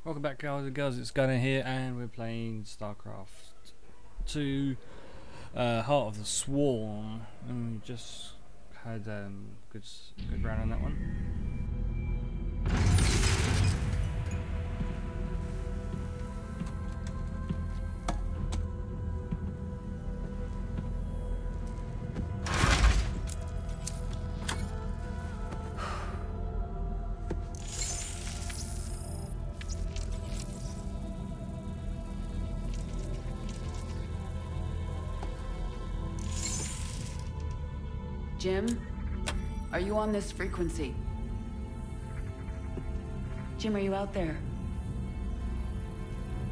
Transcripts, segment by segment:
Welcome back, guys and girls. It's Gunner here, and we're playing Starcraft 2, Heart of the Swarm, and we just had good round on that one. Jim, are you on this frequency? Jim, are you out there?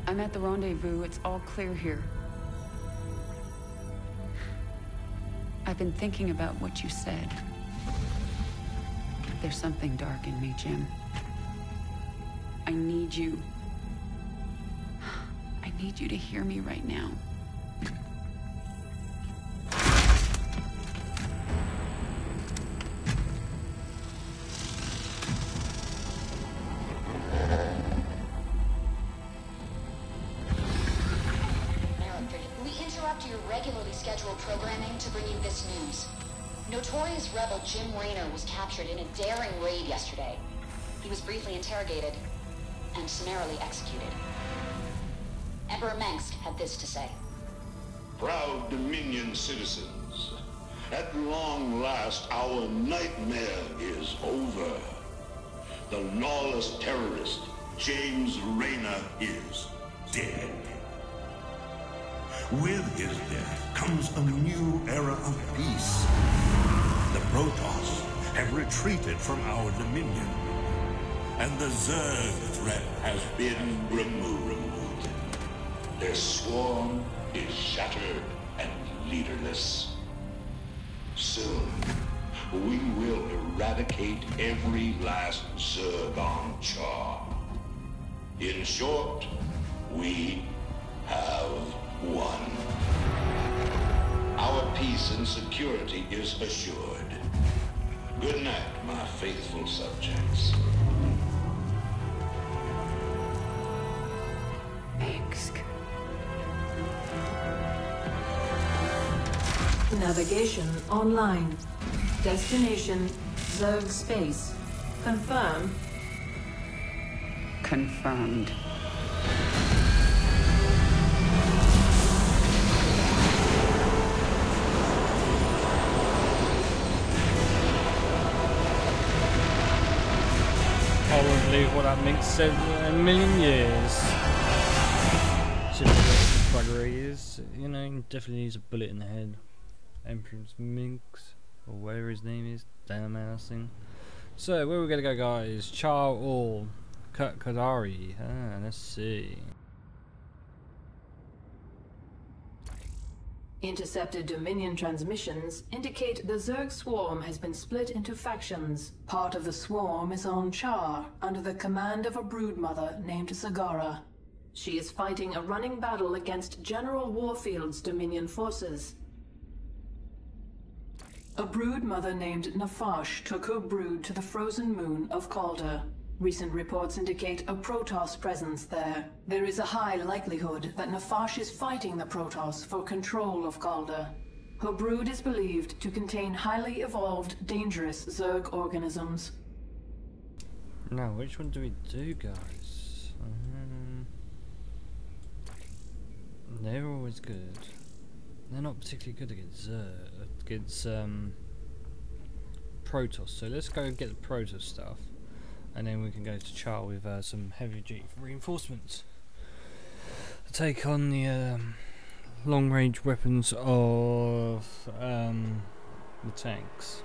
I'm at the rendezvous. It's all clear here. I've been thinking about what you said. There's something dark in me, Jim. I need you. I need you to hear me right now. Your regularly scheduled programming to bring you this news. Notorious rebel Jim Raynor was captured in a daring raid yesterday. He was briefly interrogated and summarily executed. Emperor Mengsk had this to say. Proud Dominion citizens, at long last our nightmare is over. The lawless terrorist James Raynor is dead. With his death comes a new era of peace. The Protoss have retreated from our dominion, and the Zerg threat has been removed. Their swarm is shattered and leaderless. Soon, we will eradicate every last Zerg on Char. In short, we have won. Our peace and security is assured. Good night, my faithful subjects. Mengsk. Navigation online. Destination Zerg space. Confirm. Confirmed. I wouldn't believe what that makes 7 million years. Just what buggery is, you know, he definitely needs a bullet in the head. Emperor's Minx, or whatever his name is, damn thing. So, where are we gonna go, guys? Char or Kadari? Let's see. Intercepted Dominion transmissions indicate the Zerg swarm has been split into factions. Part of the swarm is on Char, under the command of a broodmother named Sagara. She is fighting a running battle against General Warfield's Dominion forces. A broodmother named Nafash took her brood to the frozen moon of Calder. Recent reports indicate a Protoss presence there. There is a high likelihood that Nafash is fighting the Protoss for control of Calder. Her brood is believed to contain highly evolved, dangerous Zerg organisms. Now, which one do we do, guys? They're always good. They're not particularly good against Protoss, so let's go and get the Protoss stuff. And then we can go to Char with some heavy duty reinforcements to take on the long range weapons of the tanks.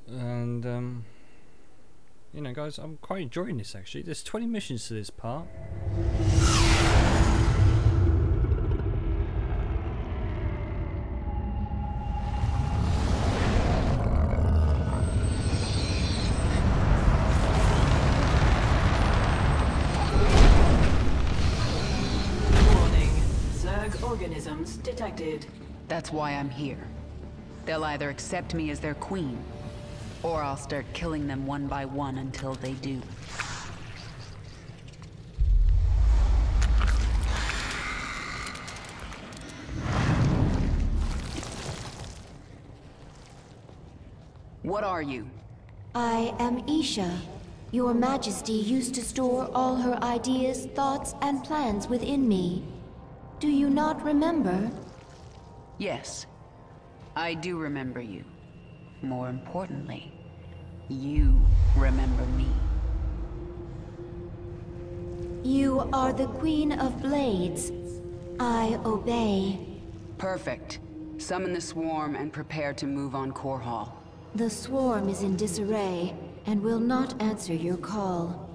And you know, guys, I'm quite enjoying this actually. There's 20 missions to this part. Organisms detected. That's why I'm here. They'll either accept me as their queen, Or I'll start killing them one by one until they do. What are you? I am Isha. Your Majesty used to store all her ideas, thoughts, and plans within me. Do you not remember? Yes. I do remember you. More importantly, you remember me. You are the Queen of Blades. I obey. Perfect. Summon the swarm and prepare to move on Core Hall. The swarm is in disarray and will not answer your call.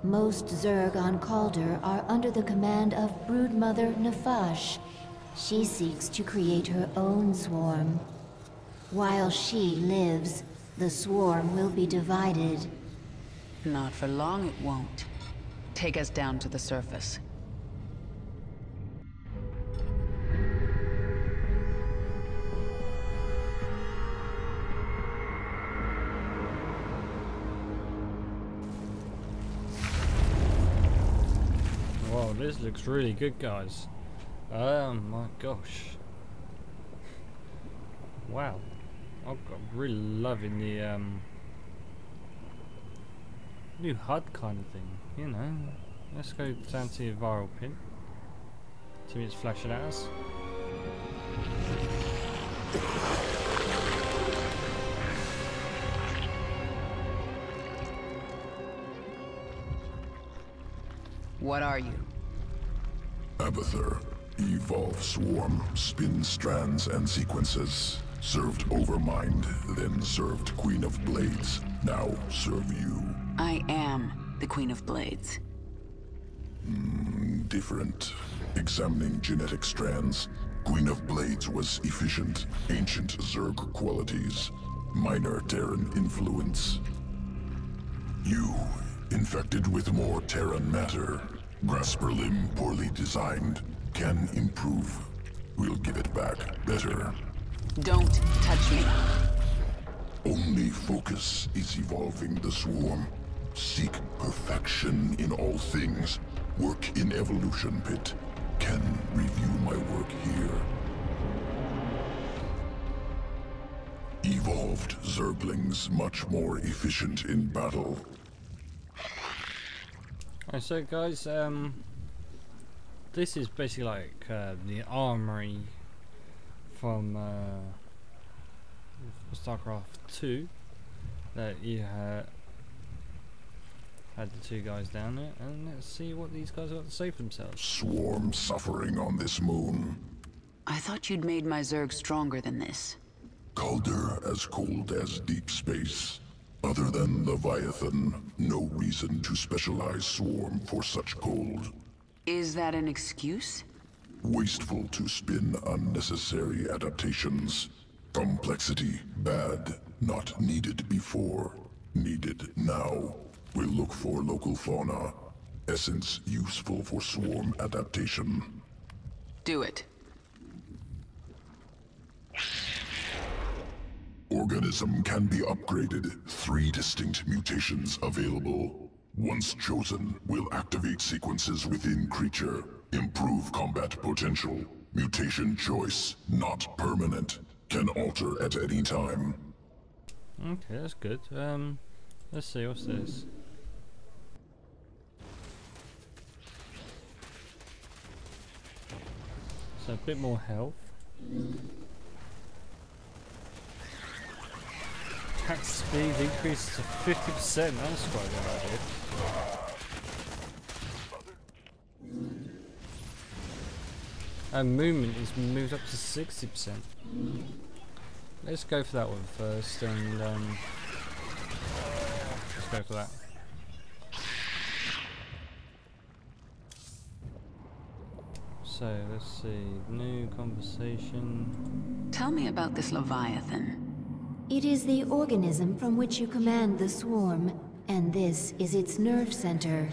Most Zerg on Calder are under the command of Broodmother Nafash. She seeks to create her own swarm. While she lives, the swarm will be divided. Not for long it won't. Take us down to the surface. Wow, this looks really good, guys. Oh my gosh. Wow. I'm really loving the new HUD kind of thing, you know. Let's go down to the viral pin. See me it's flashing at us. What are you? Abathur. Evolve swarm, spin strands and sequences. Served Overmind, then served Queen of Blades. Now serve you. I am the Queen of Blades. Different. Examining genetic strands. Queen of Blades was efficient, ancient Zerg qualities. Minor Terran influence. You, infected with more Terran matter. Grasper limb poorly designed. Can improve. We'll give it back better. Don't touch me. Only focus is evolving the swarm. Seek perfection in all things. Work in Evolution Pit. Can review my work here. Evolved Zerglings much more efficient in battle. Alright, so guys, this is basically like the armory from Starcraft 2 that you had the two guys down there, and let's see what these guys got to say for themselves. Swarm suffering on this moon. I thought you'd made my Zerg stronger than this. Calder as cold as deep space. Other than Leviathan, no reason to specialize swarm for such cold. Is that an excuse? Wasteful to spin unnecessary adaptations. Complexity, bad. Not needed before. Needed now. We'll look for local fauna. Essence useful for swarm adaptation. Do it. Organism can be upgraded. 3 distinct mutations available. Once chosen, will activate sequences within creature. Improve combat potential. Mutation choice, not permanent. Can alter at any time. Okay, that's good. Let's see, what's this? So a bit more health. Attack speed increases to 50%. That's quite a good idea. And movement is moved up to 60%. Let's go for that one first, and let's go for that. So let's see, new conversation. Tell me about this Leviathan. It is the organism from which you command the swarm, and this is its nerve center.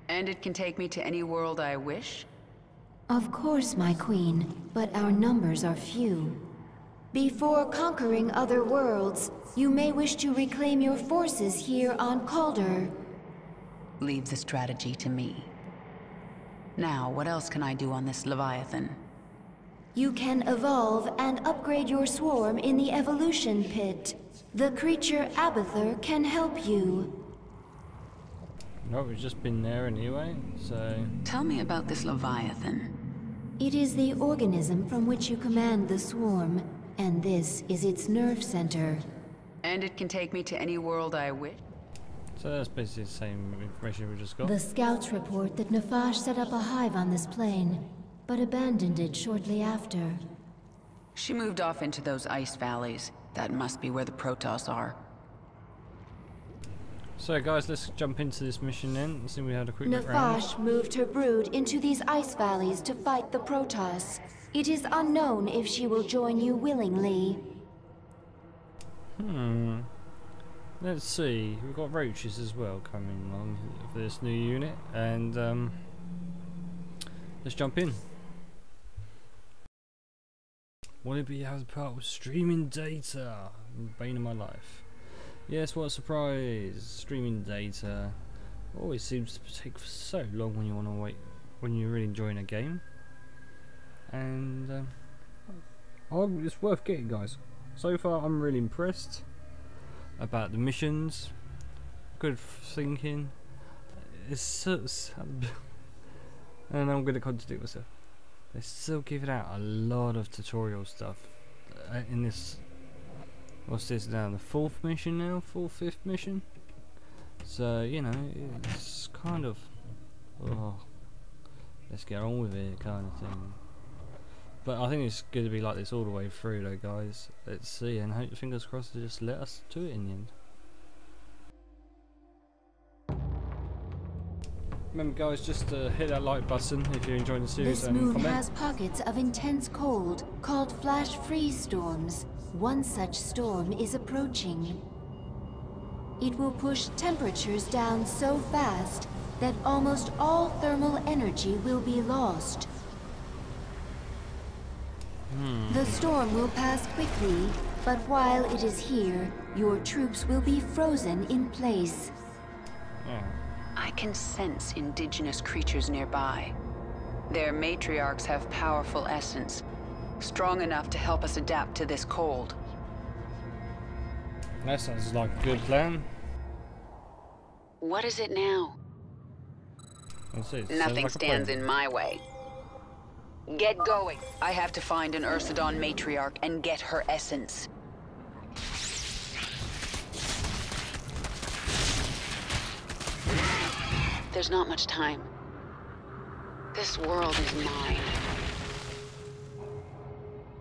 And it can take me to any world I wish? Of course, my queen, but our numbers are few. Before conquering other worlds, you may wish to reclaim your forces here on Calder. Leave the strategy to me. Now, what else can I do on this Leviathan? You can evolve and upgrade your swarm in the evolution pit. The creature Abathur can help you. No, we've just been there anyway, so... Tell me about this Leviathan. It is the organism from which you command the swarm, and this is its nerve center. And it can take me to any world I wish? So that's basically the same information we just got. The scouts report that Nafash set up a hive on this plane, but abandoned it shortly after. She moved off into those ice valleys. That must be where the Protoss are. So guys, let's jump into this mission then and see if we had a quick look around. Nafash moved her brood into these ice valleys to fight the Protoss. It is unknown if she will join you willingly. Let's see, we've got roaches as well coming along for this new unit, and let's jump in. Will it be as part of streaming data? Bane of my life. Yes, what a surprise! Streaming data always seems to take so long when you want to wait, when you're really enjoying a game. And it's worth getting, guys. So far, I'm really impressed about the missions. Good thinking. It's so and I'm going to contradict myself. They're still giving out a lot of tutorial stuff in this. What's this now? The fourth mission now? Fifth mission? So, you know, it's kind of, oh, let's get on with it kind of thing. But I think it's going to be like this all the way through though, guys. Let's see, and hope, fingers crossed they just let us do it in the end. Remember guys, just to hit that like button if you're enjoying the series, This and moon comment. has pockets of intense cold called flash freeze storms. One such storm is approaching. It will push temperatures down so fast that almost all thermal energy will be lost. The storm will pass quickly, but while it is here, your troops will be frozen in place. Yeah. I can sense indigenous creatures nearby. Their matriarchs have powerful essence, strong enough to help us adapt to this cold. That sounds like a good plan. What is it now? Let's see, it sounds Nothing like a stands plan. in my way. Get going. I have to find an Ursidon matriarch and get her essence. There's not much time. This world is mine.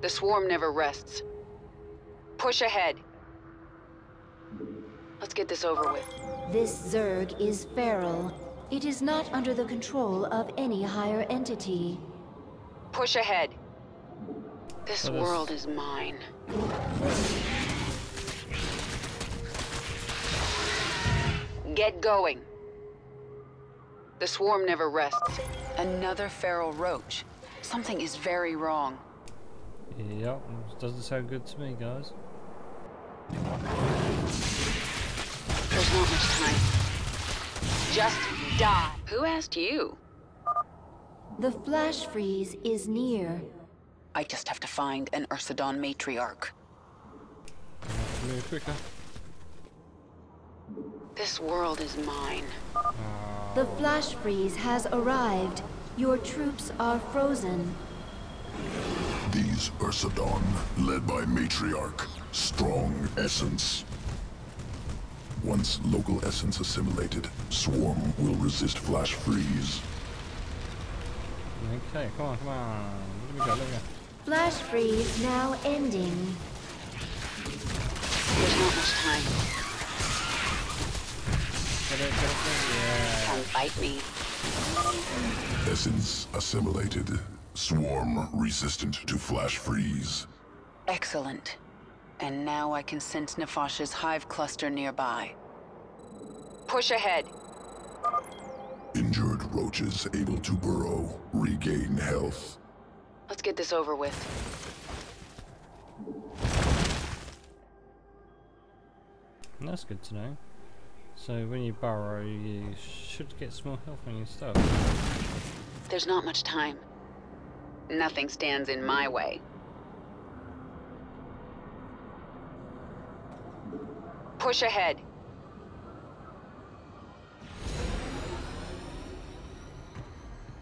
The swarm never rests. Push ahead. Let's get this over with. This Zerg is feral. It is not under the control of any higher entity. Push ahead. This world is mine. Get going. The swarm never rests. Another feral roach. Something is very wrong. Yep, doesn't sound good to me, guys. There's not much time. Just die. Who asked you? The flash freeze is near. I just have to find an Ursidon matriarch. Move quicker. This world is mine. The flash freeze has arrived. Your troops are frozen. These Ursidon, led by Matriarch, strong essence. Once local essence assimilated, Swarm will resist flash freeze. Okay, come on, come on. Let me go, let me go. Flash freeze now ending. There's not much time. Get it, yeah. Come fight me. Essence assimilated. Swarm resistant to flash freeze. Excellent. And now I can sense Nefash's hive cluster nearby. Push ahead. Injured roaches able to burrow, regain health. Let's get this over with. And that's good to know. So when you burrow, you should get some more health on your stuff. There's not much time. Nothing stands in my way. Push ahead.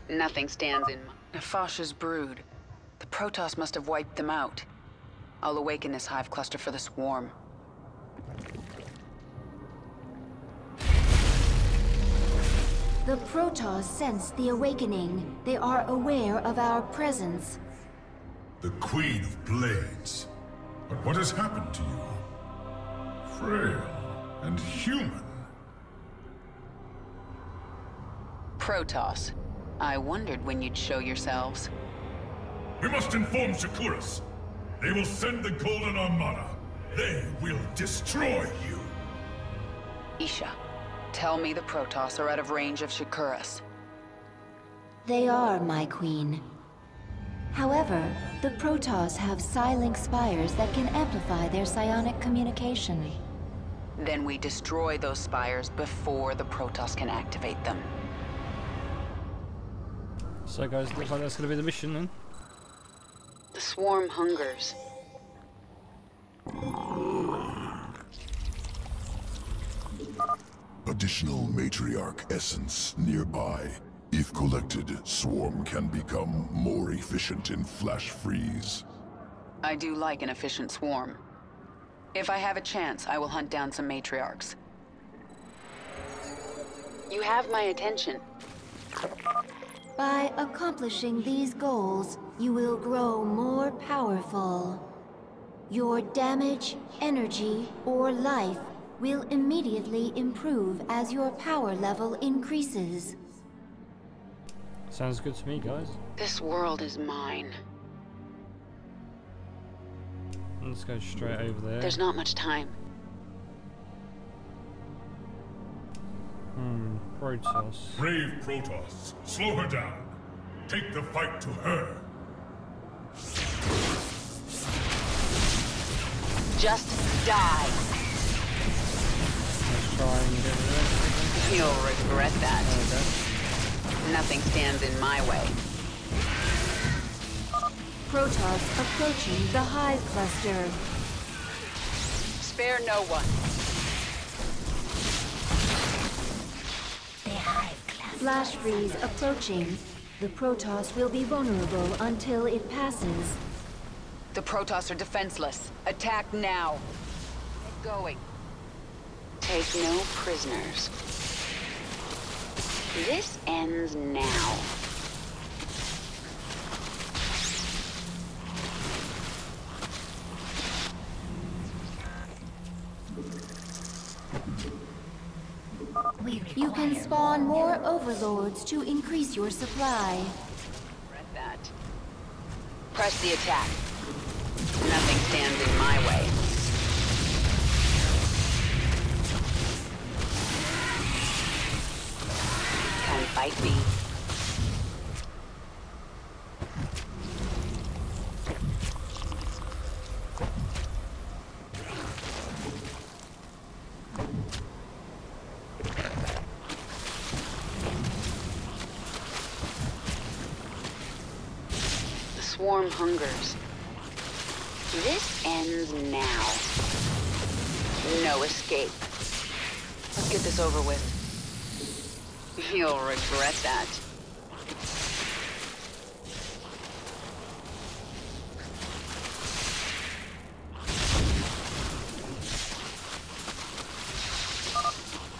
Nothing stands in my... Nefash's brood. The Protoss must have wiped them out. I'll awaken this hive cluster for the swarm. The Protoss sense the awakening. They are aware of our presence. The Queen of Blades. But what has happened to you? Frail and human. Protoss. I wondered when you'd show yourselves. We must inform Shakuras. They will send the Golden Armada. They will destroy you. Isha, tell me the Protoss are out of range of Shakuras. They are, my queen. However, the Protoss have psi-link spires that can amplify their psionic communication. Then we destroy those spires before the Protoss can activate them. So guys, looks like that's going to be the mission then. The swarm hungers. Additional matriarch essence nearby. If collected, Swarm can become more efficient in flash freeze. I do like an efficient swarm. If I have a chance, I will hunt down some matriarchs. You have my attention. By accomplishing these goals, you will grow more powerful. Your damage, energy, or life will immediately improve as your power level increases. Sounds good to me, guys. This world is mine. Let's go straight over there. There's not much time. Protoss. Brave Protoss, slow her down. Take the fight to her. Just die. Let's try and get rid of it. You'll regret that. Okay. Nothing stands in my way. Protoss approaching the hive cluster. Spare no one. Flash freeze approaching. The Protoss will be vulnerable until it passes. The Protoss are defenseless. Attack now. Get going. Take no prisoners. This ends now. You can spawn more overlords to increase your supply. Regret that. Press the attack. Nothing stands in my way. Come fight me. Swarm hungers. This ends now. No escape. Let's get this over with. You'll regret that.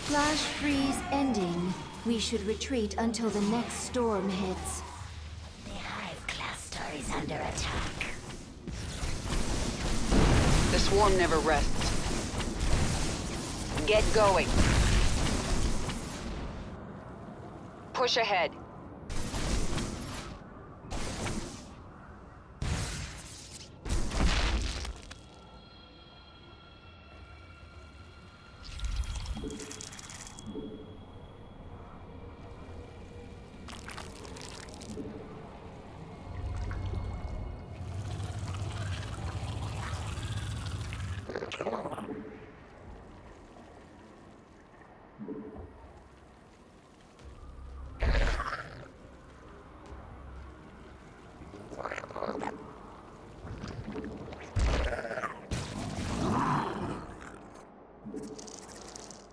Flash freeze ending. We should retreat until the next storm hits. Is under attack. The swarm never rests. Get going. Push ahead.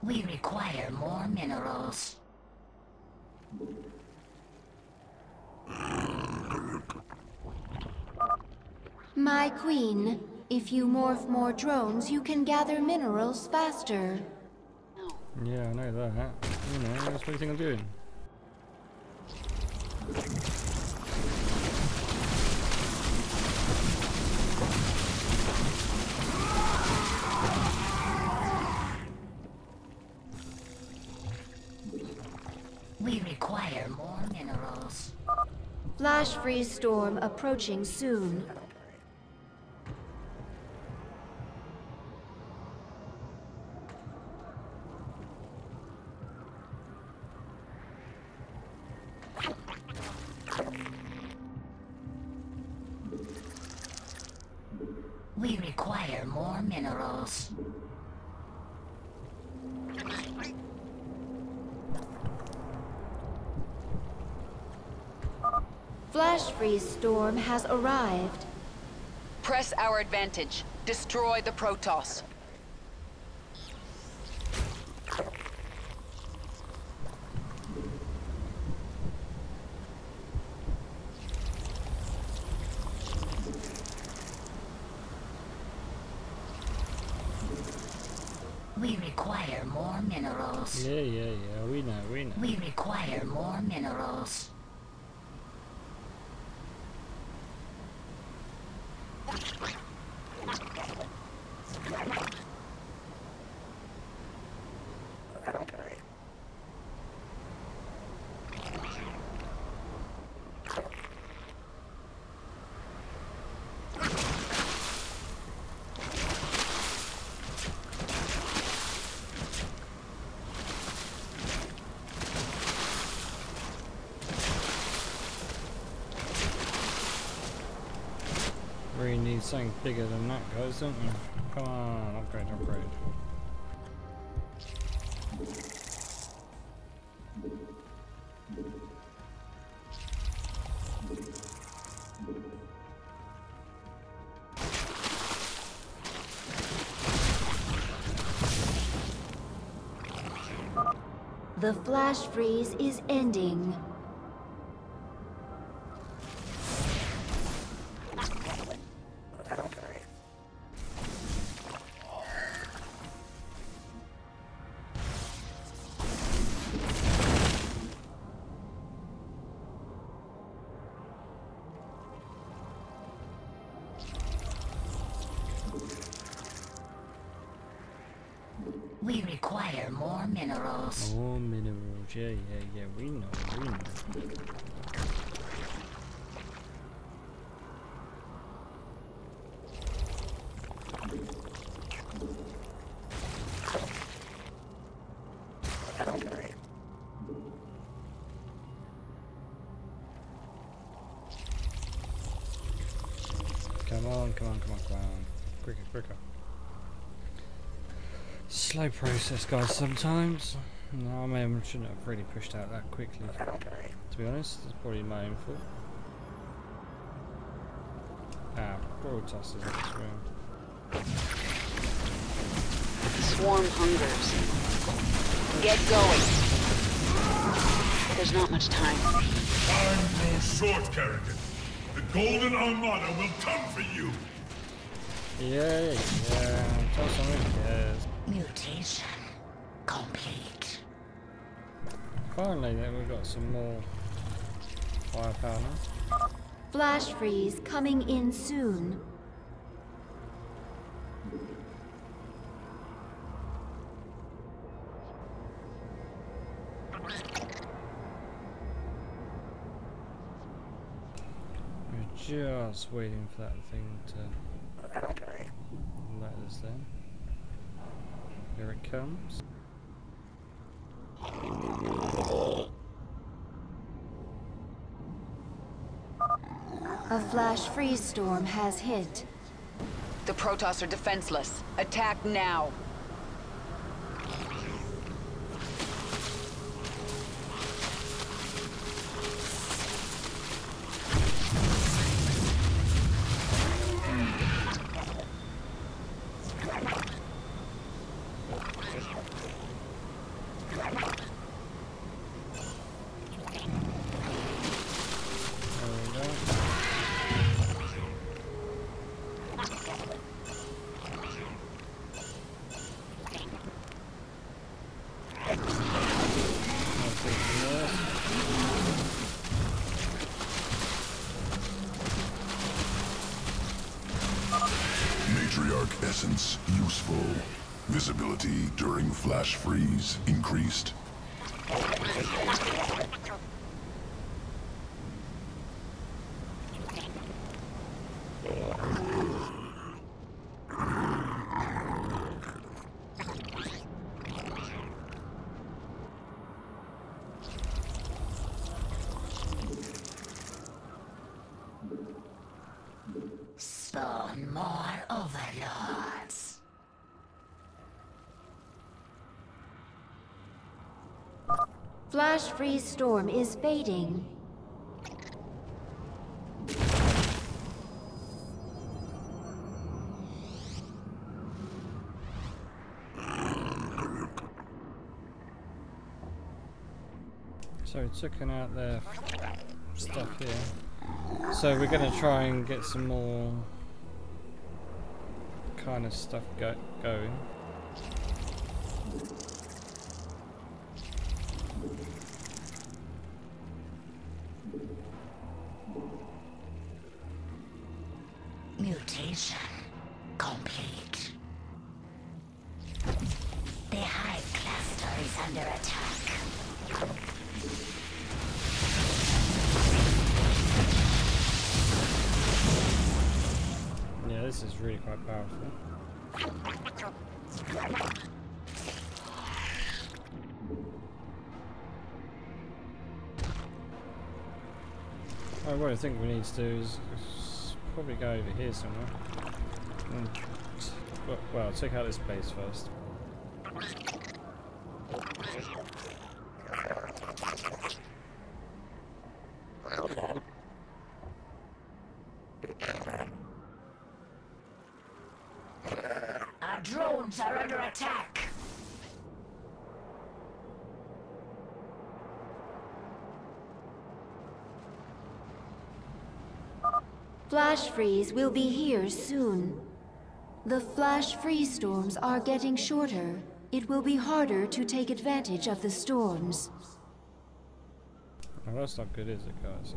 We require more minerals. My queen, if you morph more drones, you can gather minerals faster. Yeah, I know that. You know, that's what you think I'm doing. We require more minerals. Flash freeze storm approaching soon. We require more minerals. Flash freeze storm has arrived. Press our advantage. Destroy the Protoss. We require more minerals. Yeah, we know. We require more minerals. We need something bigger than that, guys, don't we? Come on, upgrade. The flash freeze is ending. We require more minerals. More minerals, yeah, we know. Come on. Quicker. Slow process, guys, sometimes. No, I shouldn't have really pushed out that quickly. To be honest, it's probably my own fault. Broadcasters in this room. Swarm hungers. Get going. There's not much time. Time grows short, Kerrigan. The Golden Armada will come for you. Yeah. Tell something, yes. Mutation complete. Finally, then we've got some more firepower now. Flash freeze coming in soon. We're just waiting for that thing to let us in. Here it comes. A flash freeze storm has hit. The Protoss are defenseless. Attack now. useful. Visibility during flash freeze increased. Spawn more overlords. Flash freeze storm is fading. So taking out their stuff here. So we're going to try and get some more kind of stuff going. Mutation complete. The hive cluster is under attack. Yeah, this is really quite powerful. What I think we need to do is probably go over here somewhere. Well, check out this base first. Our drones are under attack. Flash freeze will be here soon. The flash freeze storms are getting shorter. It will be harder to take advantage of the storms. Oh, that's not good, is it, guys?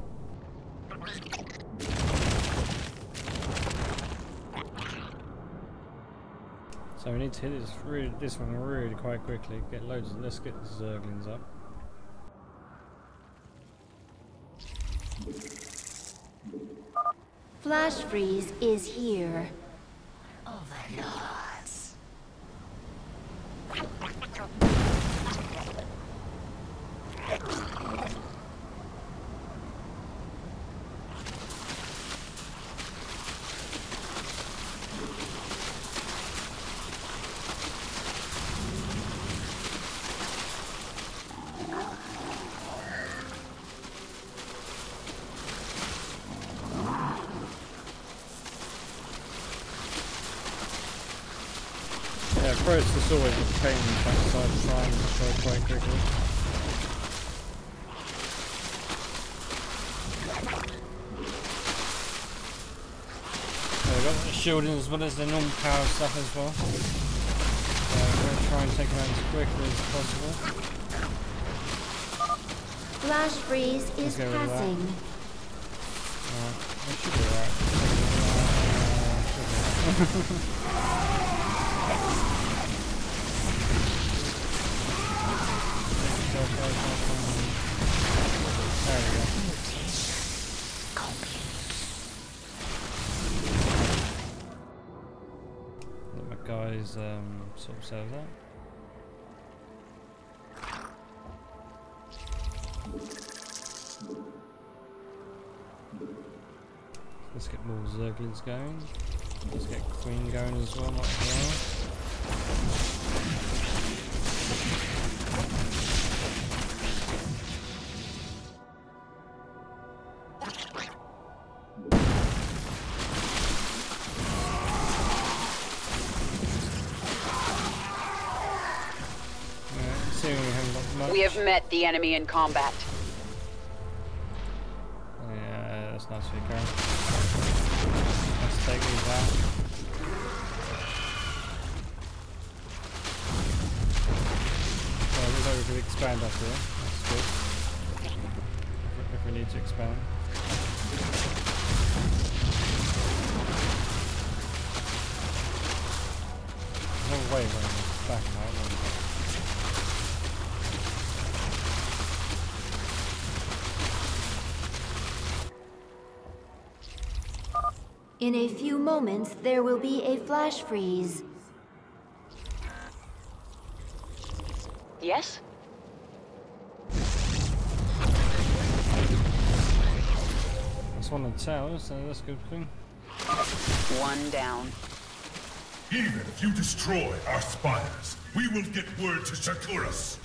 So we need to hit this one really quite quickly. Let's get the Zerglings up. Flash freeze is here. Overlords. Yeah, Protoss always a pain in the backside to try and destroy quite quickly. We've got the shielding as well as the normal power stuff as well. So we're going to try and take them out as quickly as possible. Flash freeze is passing. Alright, that should be alright. There we go. Let my guys sort themselves out. Let's get more Zerglings going. Let's get Queen going as well, might as well. We have met the enemy in combat. Yeah, that's nice of you, Karen. Let's take these out. So it looks like we can expand up here. That's good. If we need to expand. away when it's back out. In a few moments, there will be a flash freeze. Yes? That's one of the towers, so that's a good thing. One down. Even if you destroy our spires, we will get word to Shakuras.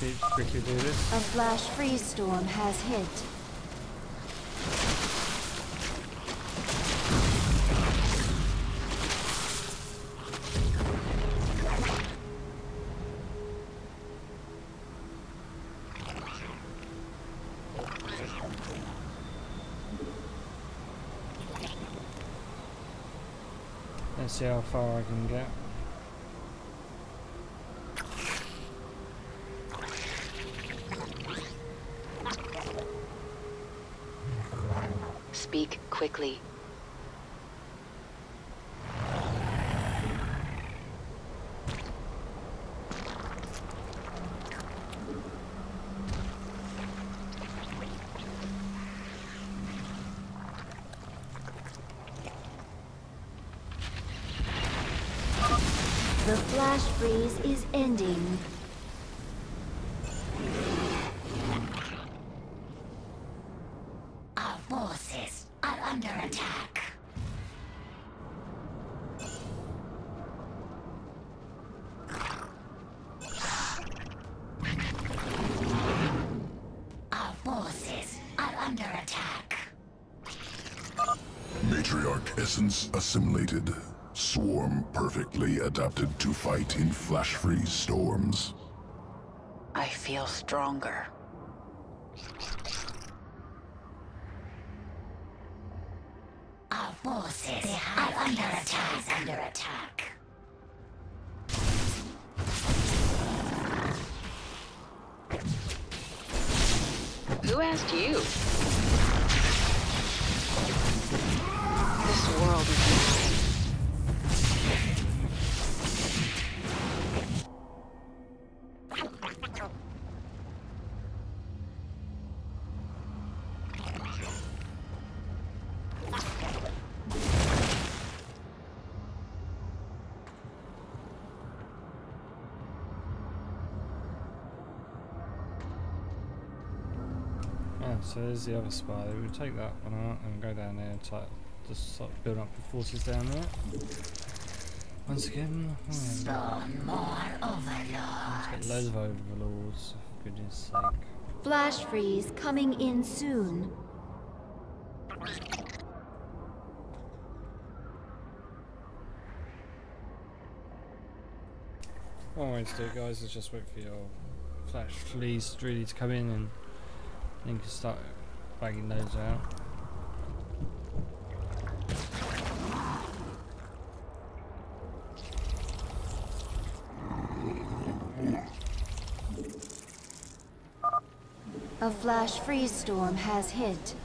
Let's quickly do this. A flash freeze storm has hit. Let's see how far I can get. Speak quickly. The flash freeze is ending. Our forces are under attack. Our forces are under attack. Matriarch essence assimilated. Swarm perfectly adapted to fight in flash freeze storms. I feel stronger. Our forces are under attack. Under attack. Who asked you? This world is mine. So there's the other spy. We'll take that one out and go down there and just sort of build up the forces down there. Once again, Spawn more overlords. let's get loads of overlords, for goodness sake. Flash freeze coming in soon. One way to do it, guys, is just wait for your flash fleas really to come in and then you can start bagging those out. A flash freeze storm has hit.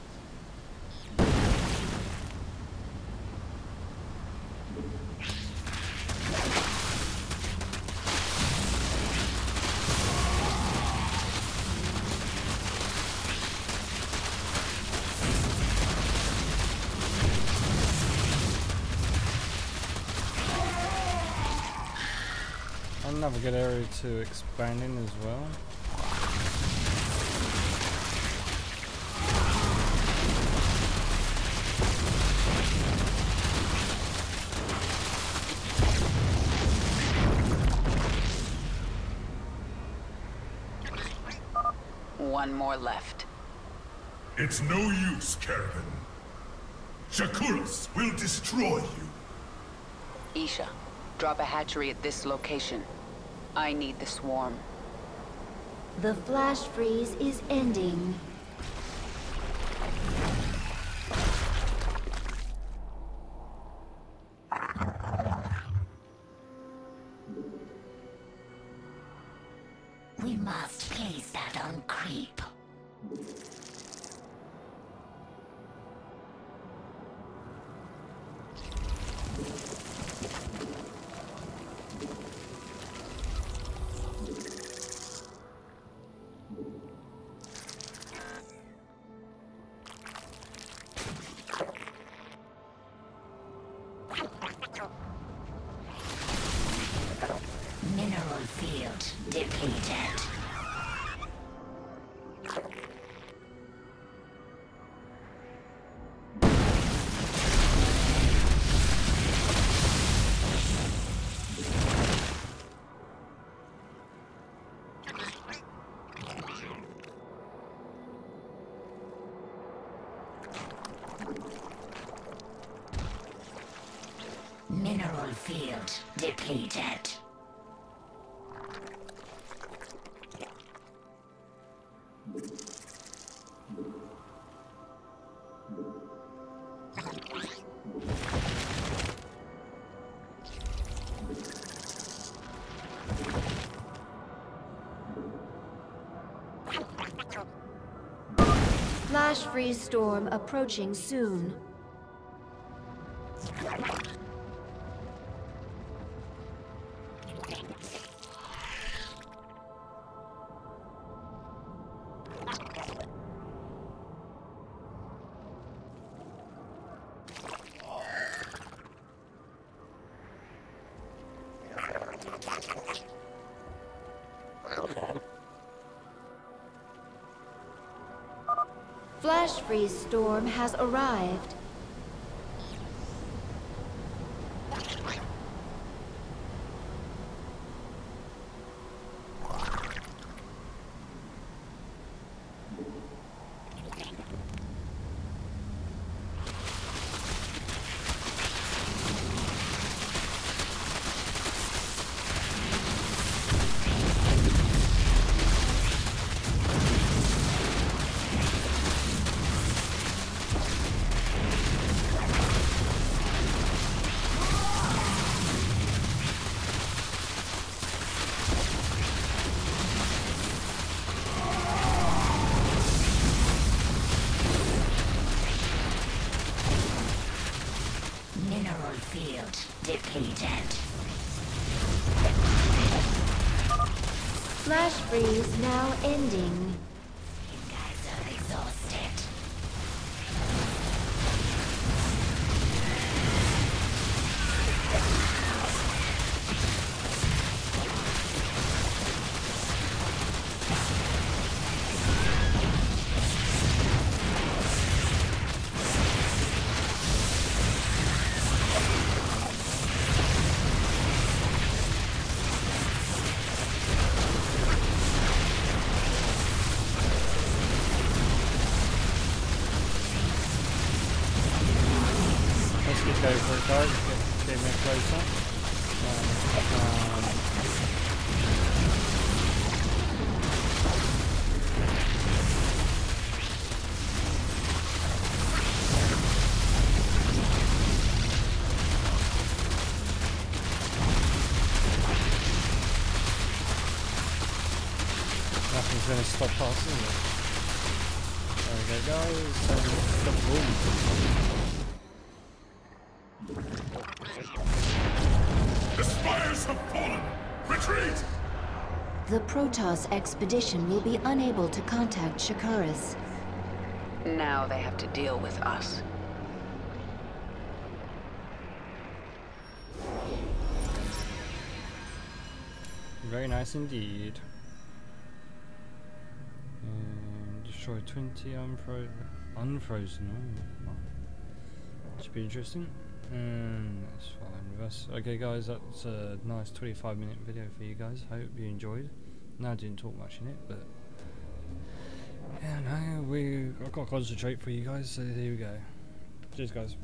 Another good area to expand in as well. One more left. It's no use, Caravan. Shakuras will destroy you. Isha, drop a hatchery at this location. I need the swarm. The flash freeze is ending. We must place that on creep. depleted. Mineral field depleted. Flash freeze storm approaching soon. Flash freeze storm has arrived. Mineral field depleted. Flash freeze now ending. You guys are exhausted. Let's just go for it, guys. Get a bit closer. Nothing's going to stop us, is it? There we go, guys. Stop boom. The spires have fallen! Retreat! The Protoss expedition will be unable to contact Shakuras. Now they have to deal with us. Very nice indeed. And destroy 20 unfrozen. Oh, wow. Should be interesting. And that's fine with us. Okay guys, that's a nice 25-minute video for you guys. Hope you enjoyed. No, I didn't talk much in it, but yeah, no, I've got to concentrate for you guys, so here we go. Cheers guys.